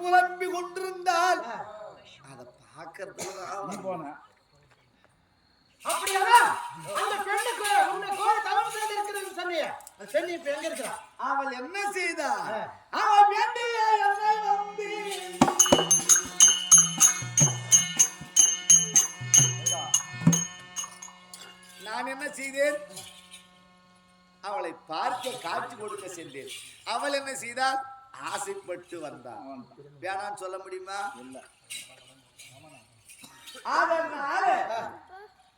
புலம்பி கொண்டிருந்தால் அதை பார்க்கறதுக்கு போன அப்படியா? அந்த பெண்ணுக்கு உன்னை கோழி தவறு செய்திருக்கிறேன்னு சொன்னியே, பெண் இப்ப எங்க இருக்கிறா? அவள் என்ன செய்தா? அவள் வேண்டிய என்னை நம்பி நான் என்ன செய்தேன்? அவளை பார்க்க காட்சி கொடுக்க சென்றேன். அவள் என்ன செய்தால்? ஆசைப்பட்டு வந்தாள். வேணான்னு சொல்ல முடியுமா? இல்ல. அதனால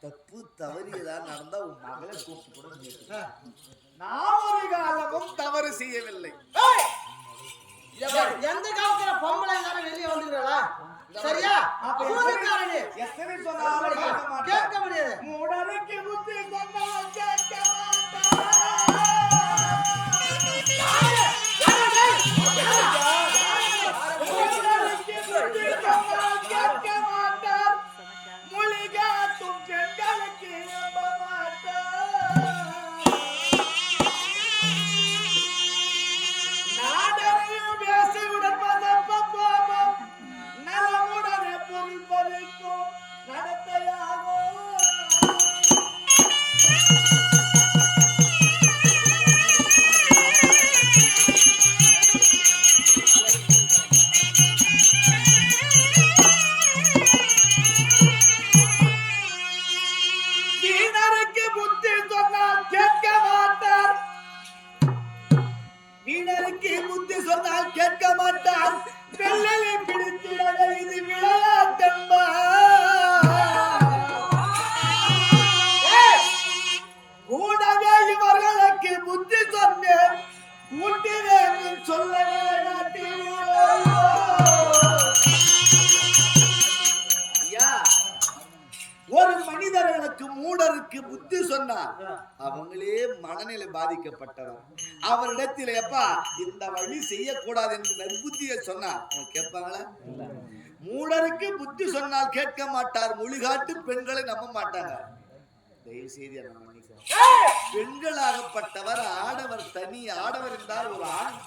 தப்பு தவறியதா நடந்தா உன் மகளை கூப்பிட்டு கூட நான் ஒரு காலமும் தவறு செய்யவில்லை. எந்த காலத்துல பொம்பளை எல்லாரும் வெளியே வந்துடுறா? சரியா? சூரியக்காரனே எத்தனை சொன்னாலும் கேட்க முடியாது. மூடருக்கு புத்தி சொன்னால் கேட்க மாட்டார். மொழிகாட்டும் பெண்களுக்கு நம்ப மாட்டார். நாடனையும் பேசியுடன் பதப்பம் நலமுடனே பொருள் பறிக்கும் நடத்தையாகும். புத்தி சொன்னால் கேட்க மாட்டார். வெள்ளலை பிடித்திட இது விளையாட்டன்பா. கூடவே இவர்களுக்கு புத்தி சொன்னேன். கூட்டினே சொல்ல ஒரு மனிதர்களுக்கு மூடருக்கு புத்தி சொன்னார். அவங்களே மனநிலை பாதிக்கப்பட்டவர். அவரிடத்தில் எப்பா இந்த வழி செய்யக்கூடாது என்று நற்புத்தியை சொன்னார். அவங்க கேட்பாங்களா? மூடருக்கு புத்தி சொன்னால் கேட்க மாட்டார். மொழிகாட்டு பெண்களை நம்ப மாட்டாங்க. தயவு செய்து நம்ம பெண்களாகப்பட்டவர் ஆடவர் தனி. ஆடவர் என்றால் ஒரு ஆண்.